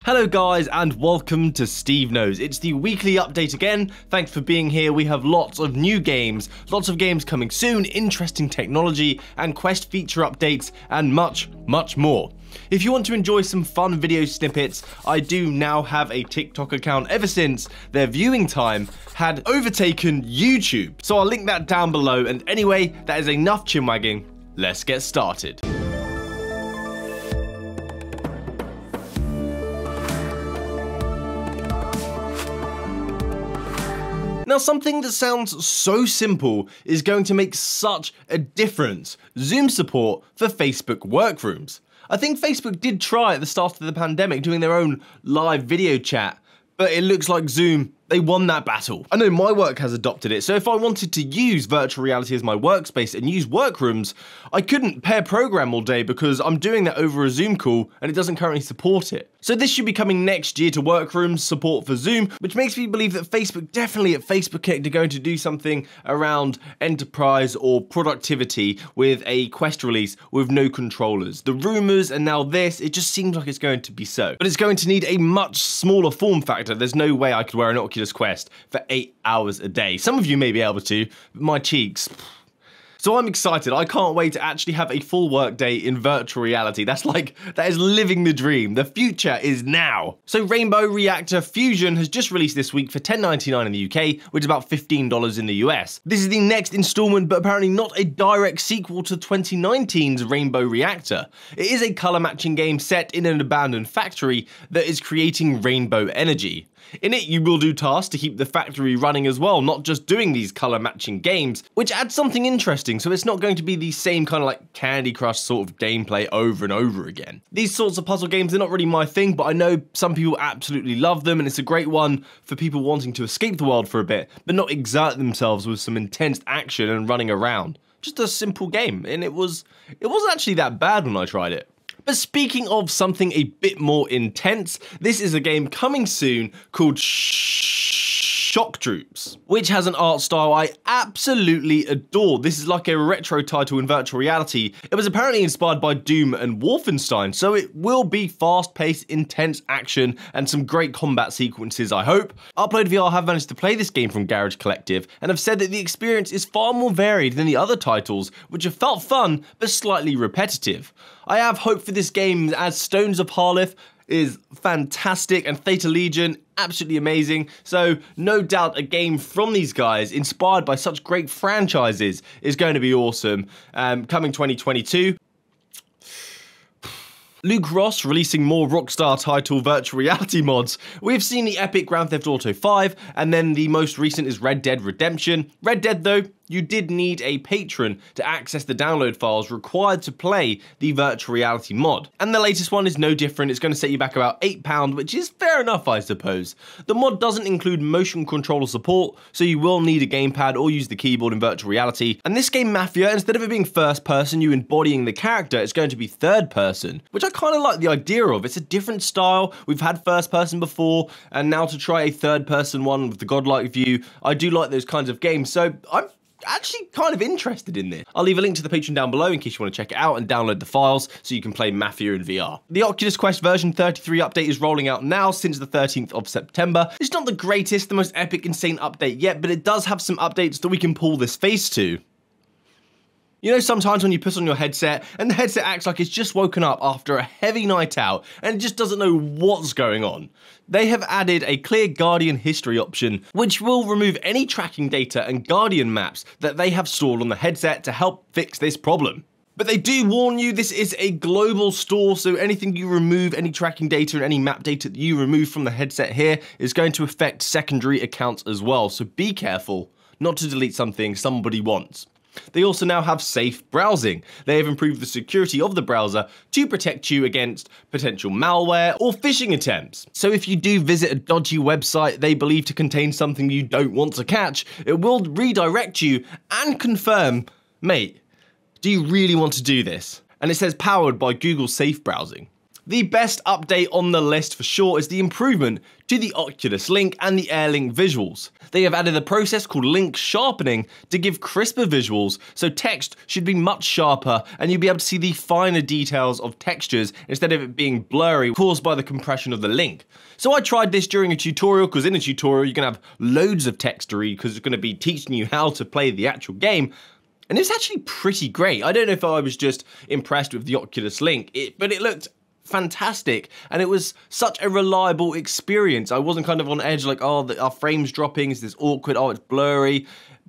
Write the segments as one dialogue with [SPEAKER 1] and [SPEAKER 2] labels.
[SPEAKER 1] Hello guys and welcome to SteveKnows. It's the weekly update again. Thanks for being here. We have lots of new games, lots of games coming soon, interesting technology and Quest feature updates and much more. If you want to enjoy some fun video snippets, I do now have a TikTok account ever since their viewing time had overtaken YouTube. So I'll link that down below, and anyway, that is enough chinwagging. Let's get started. Now, something that sounds so simple is going to make such a difference: Zoom support for Facebook workrooms. I think Facebook did try at the start of the pandemic doing their own live video chat, but it looks like Zoom, they won that battle. I know my work has adopted it, so if I wanted to use virtual reality as my workspace and use workrooms, I couldn't pair program all day because I'm doing that over a Zoom call and it doesn't currently support it. So this should be coming next year to workrooms support for Zoom, which makes me believe that Facebook, definitely at Facebook Connect, are going to do something around enterprise or productivity with a Quest release with no controllers. The rumors and now this, it just seems like it's going to be so. But it's going to need a much smaller form factor. There's no way I could wear an Oculus Quest for 8 hours a day. Some of you may be able to, but my cheeks. So I'm excited. I can't wait to actually have a full work day in virtual reality. That is living the dream. The future is now. So Rainbow Reactor Fusion has just released this week for $10.99 in the UK, which is about $15 in the US. This is the next installment, but apparently not a direct sequel to 2019's Rainbow Reactor. It is a color matching game set in an abandoned factory that is creating rainbow energy. In it, you will do tasks to keep the factory running as well, not just doing these color matching games, which adds something interesting, so it's not going to be the same kind of like Candy Crush sort of gameplay over and over again. These sorts of puzzle games are not really my thing, but I know some people absolutely love them, and it's a great one for people wanting to escape the world for a bit, but not exert themselves with some intense action and running around. Just a simple game, and it wasn't actually that bad when I tried it. But speaking of something a bit more intense, this is a game coming soon called Shock Troops, which has an art style I absolutely adore. This is like a retro title in virtual reality. It was apparently inspired by Doom and Wolfenstein, so it will be fast-paced, intense action and some great combat sequences, I hope. UploadVR have managed to play this game from Garage Collective and have said that the experience is far more varied than the other titles, which have felt fun but slightly repetitive. I have hope for this game, as Stones of Harleth is fantastic and Theta Legion absolutely amazing, so no doubt a game from these guys inspired by such great franchises is going to be awesome. Coming 2022. Luke Ross releasing more Rockstar title virtual reality mods. We've seen the epic Grand Theft Auto 5, and then the most recent is Red Dead Redemption. Red Dead though, you did need a patron to access the download files required to play the virtual reality mod. And the latest one is no different. It's going to set you back about £8, which is fair enough, I suppose. The mod doesn't include motion controller support, so you will need a gamepad or use the keyboard in virtual reality. And this game, Mafia, instead of it being first person, you embodying the character, it's going to be third person, which I kind of like the idea of. It's a different style. We've had first person before, and now to try a third person one with the godlike view, I do like those kinds of games, so I'm actually kind of interested in this. I'll leave a link to the Patreon down below in case you want to check it out and download the files so you can play Mafia in VR. The Oculus Quest version 33 update is rolling out now since the 13th of September. It's not the greatest, the most epic, insane update yet, but it does have some updates that we can pull this face to. You know, sometimes when you put on your headset and the headset acts like it's just woken up after a heavy night out and it just doesn't know what's going on. They have added a clear Guardian history option, which will remove any tracking data and Guardian maps that they have stored on the headset to help fix this problem. But they do warn you this is a global store, so anything you remove, any tracking data and any map data that you remove from the headset here is going to affect secondary accounts as well, so be careful not to delete something somebody wants. They also now have safe browsing. They have improved the security of the browser to protect you against potential malware or phishing attempts. So if you do visit a dodgy website they believe to contain something you don't want to catch, it will redirect you and confirm, mate, do you really want to do this? And it says powered by Google Safe Browsing. The best update on the list for sure is the improvement to the Oculus Link and the Air Link visuals. They have added a process called link sharpening to give crisper visuals, so text should be much sharper and you'll be able to see the finer details of textures instead of it being blurry caused by the compression of the link. So I tried this during a tutorial, because in a tutorial you can have loads of text to read because it's going to be teaching you how to play the actual game. And it's actually pretty great. I don't know if I was just impressed with the Oculus Link, but it looked fantastic and it was such a reliable experience. I wasn't kind of on edge like, oh, our frame's dropping, is this awkward, oh, it's blurry.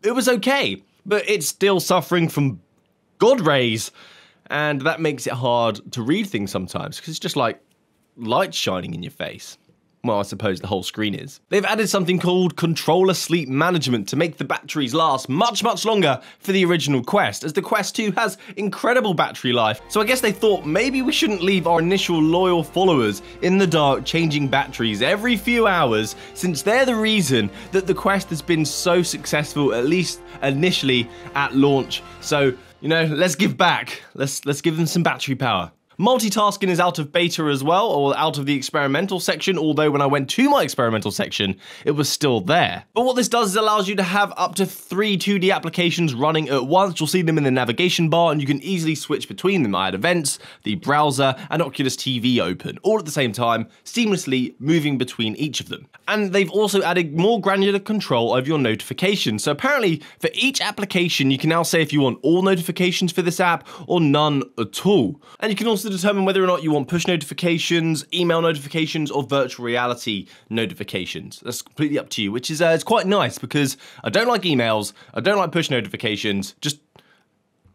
[SPEAKER 1] It was okay, but it's still suffering from God rays, and that makes it hard to read things sometimes because it's just like light shining in your face. Well, I suppose the whole screen is. They've added something called controller sleep management to make the batteries last much longer for the original Quest, as the Quest 2 has incredible battery life. So I guess they thought maybe we shouldn't leave our initial loyal followers in the dark changing batteries every few hours, since they're the reason that the Quest has been so successful, at least initially at launch. So, you know, let's give back. Let's give them some battery power. Multitasking is out of beta as well, or out of the experimental section, although when I went to my experimental section, it was still there. But what this does is allows you to have up to 3 2D applications running at once. You'll see them in the navigation bar and you can easily switch between them. I had events, the browser, and Oculus TV open, all at the same time, seamlessly moving between each of them. And they've also added more granular control over your notifications. So apparently, for each application, you can now say if you want all notifications for this app or none at all. And you can also determine whether or not you want push notifications, email notifications, or virtual reality notifications. That's completely up to you, which is it's quite nice because I don't like emails, I don't like push notifications, just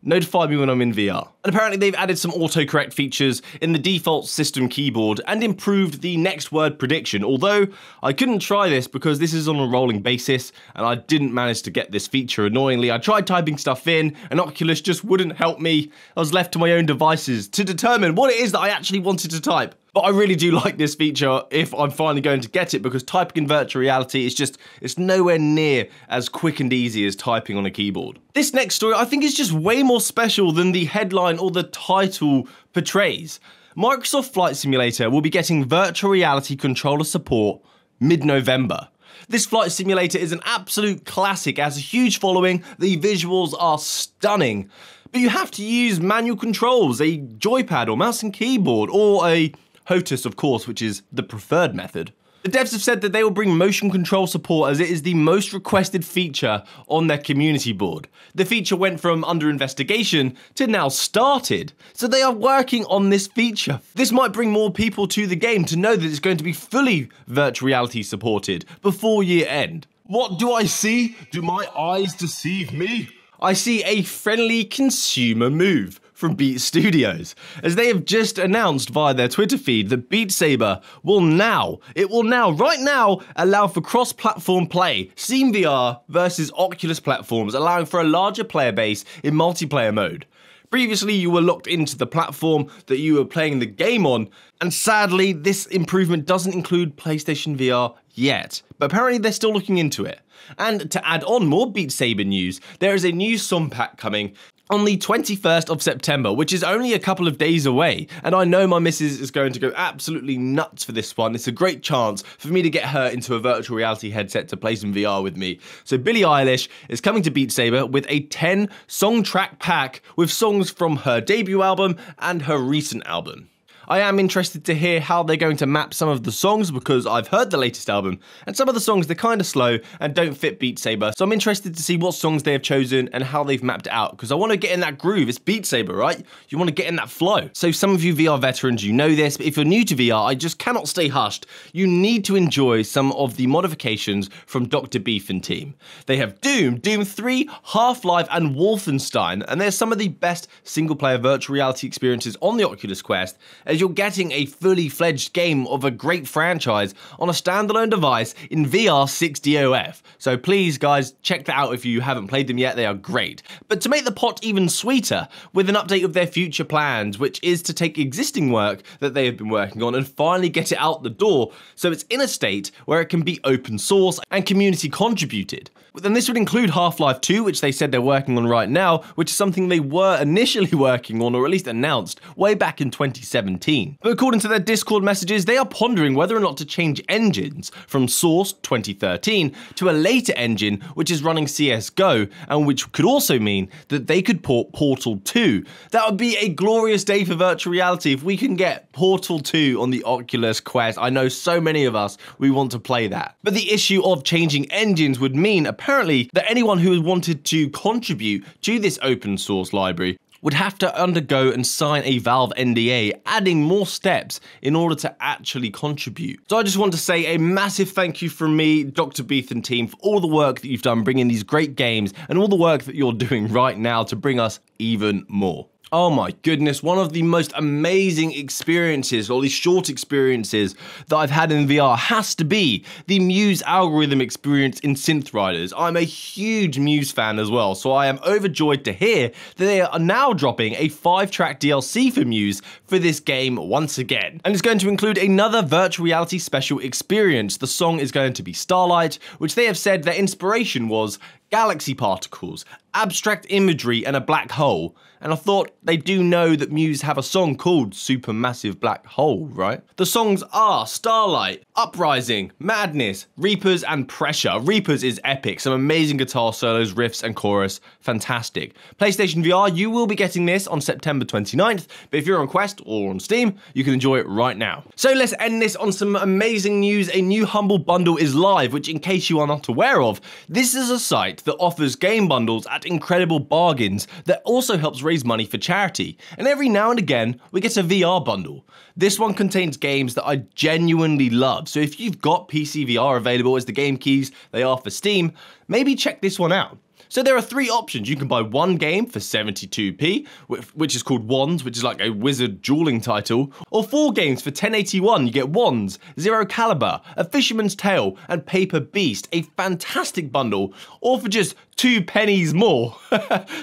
[SPEAKER 1] notify me when I'm in VR. And apparently they've added some autocorrect features in the default system keyboard and improved the next word prediction, although I couldn't try this because this is on a rolling basis and I didn't manage to get this feature annoyingly. I tried typing stuff in and Oculus just wouldn't help me. I was left to my own devices to determine what it is that I actually wanted to type. But I really do like this feature if I'm finally going to get it, because typing in virtual reality is just, it's nowhere near as quick and easy as typing on a keyboard. This next story I think is just way more special than the headline or the title portrays. Microsoft Flight Simulator will be getting virtual reality controller support mid-November. This flight simulator is an absolute classic, it has a huge following, the visuals are stunning. But you have to use manual controls, a joypad or mouse and keyboard, or a HL2, of course, which is the preferred method. The devs have said that they will bring motion control support as it is the most requested feature on their community board. The feature went from under investigation to now started, so they are working on this feature. This might bring more people to the game to know that it's going to be fully virtual reality supported before year end.
[SPEAKER 2] What do I see? Do my eyes deceive me?
[SPEAKER 1] I see a friendly consumer move from Beat Studios, as they have just announced via their Twitter feed that Beatsaber will now, right now, allow for cross-platform play, SteveKnows versus Oculus platforms, allowing for a larger player base in multiplayer mode. Previously, you were locked into the platform that you were playing the game on, and sadly, this improvement doesn't include PlayStation VR yet, but apparently they're still looking into it. And to add on more Beatsaber news, there is a new song pack coming on the 21st of September, which is only a couple of days away, and I know my missus is going to go absolutely nuts for this one. It's a great chance for me to get her into a virtual reality headset to play some VR with me. So Billie Eilish is coming to Beatsaber with a 10 song track pack with songs from her debut album and her recent album. I am interested to hear how they're going to map some of the songs, because I've heard the latest album and some of the songs, they're kind of slow and don't fit Beatsaber. So I'm interested to see what songs they have chosen and how they've mapped it out, because I want to get in that groove. It's Beatsaber, right? You want to get in that flow. So some of you VR veterans, you know this, but if you're new to VR, I just cannot stay hushed. You need to enjoy some of the modifications from Dr. Beef and team. They have Doom, Doom 3, Half-Life, and Wolfenstein, and they're some of the best single-player virtual reality experiences on the Oculus Quest, as you're getting a fully fledged game of a great franchise on a standalone device in VR 60OF. So please guys, check that out if you haven't played them yet, they are great. But to make the pot even sweeter, with an update of their future plans, which is to take existing work that they have been working on and finally get it out the door, so it's in a state where it can be open source and community contributed. Then this would include Half-Life 2, which they said they're working on right now, which is something they were initially working on, or at least announced, way back in 2017. 2019. But according to their Discord messages, they are pondering whether or not to change engines from Source 2013 to a later engine which is running CSGO, and which could also mean that they could port Portal 2. That would be a glorious day for virtual reality if we can get Portal 2 on the Oculus Quest. I know so many of us, we want to play that. But the issue of changing engines would mean, apparently, that anyone who wanted to contribute to this open source library would have to undergo and sign a Valve NDA, adding more steps in order to actually contribute. So I just want to say a massive thank you from me, Dr. Beath and team, for all the work that you've done bringing these great games and all the work that you're doing right now to bring us even more. Oh my goodness, one of the most amazing experiences, or these short experiences that I've had in VR has to be the Muse algorithm experience in Synth Riders. I'm a huge Muse fan as well, so I am overjoyed to hear that they are now dropping a 5-track DLC for Muse for this game once again. And it's going to include another virtual reality special experience. The song is going to be Starlight, which they have said their inspiration was galaxy particles, abstract imagery, and a black hole. And I thought they do know that Muse have a song called Supermassive Black Hole, right? The songs are Starlight, Uprising, Madness, Reapers, and Pressure. Reapers is epic, some amazing guitar solos, riffs, and chorus, fantastic. PlayStation VR, you will be getting this on September 29th, but if you're on Quest or on Steam, you can enjoy it right now. So let's end this on some amazing news. A new Humble Bundle is live, which in case you are not aware of, this is a site that offers game bundles at incredible bargains that also helps raise money for charity. And every now and again, we get a VR bundle. This one contains games that I genuinely love. So if you've got PC VR available as the game keys they are for Steam, maybe check this one out. So there are 3 options. You can buy one game for 72p, which is called Wands, which is like a wizard dueling title, or 4 games for 1081. You get Wands, Zero Caliber, A Fisherman's Tale, and Paper Beast, a fantastic bundle, or for just 2 pennies more.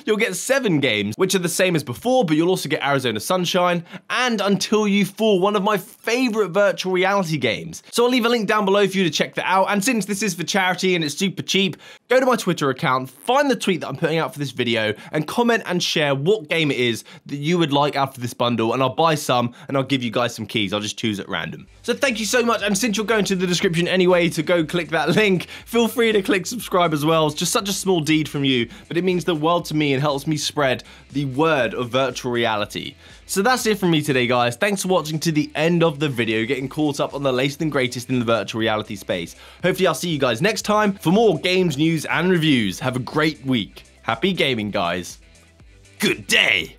[SPEAKER 1] You'll get 7 games, which are the same as before, but you'll also get Arizona Sunshine and Until You Fall, one of my favorite virtual reality games. So I'll leave a link down below for you to check that out. And since this is for charity and it's super cheap, go to my Twitter account, find the tweet that I'm putting out for this video, and comment and share what game it is that you would like after this bundle, and I'll buy some and I'll give you guys some keys. I'll just choose at random. So thank you so much, and since you're going to the description anyway to go click that link, feel free to click subscribe as well. It's just such a small deed from you, but it means the world to me and helps me spread the word of virtual reality. So that's it from me today, guys. Thanks for watching to the end of the video, getting caught up on the latest and greatest in the virtual reality space. Hopefully I'll see you guys next time for more games, news, and reviews. Have a great week. Happy gaming, guys. Good day.